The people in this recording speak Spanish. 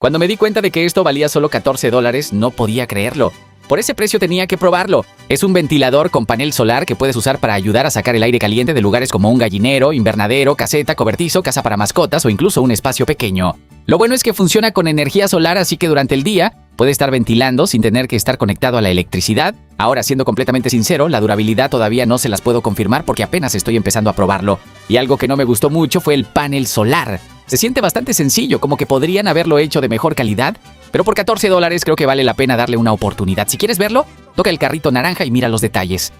Cuando me di cuenta de que esto valía solo $14, no podía creerlo. Por ese precio tenía que probarlo. Es un ventilador con panel solar que puedes usar para ayudar a sacar el aire caliente de lugares como un gallinero, invernadero, caseta, cobertizo, casa para mascotas o incluso un espacio pequeño. Lo bueno es que funciona con energía solar, así que durante el día puede estar ventilando sin tener que estar conectado a la electricidad. Ahora, siendo completamente sincero, la durabilidad todavía no se las puedo confirmar porque apenas estoy empezando a probarlo. Y algo que no me gustó mucho fue el panel solar. Se siente bastante sencillo, como que podrían haberlo hecho de mejor calidad, pero por $14 creo que vale la pena darle una oportunidad. Si quieres verlo, toca el carrito naranja y mira los detalles.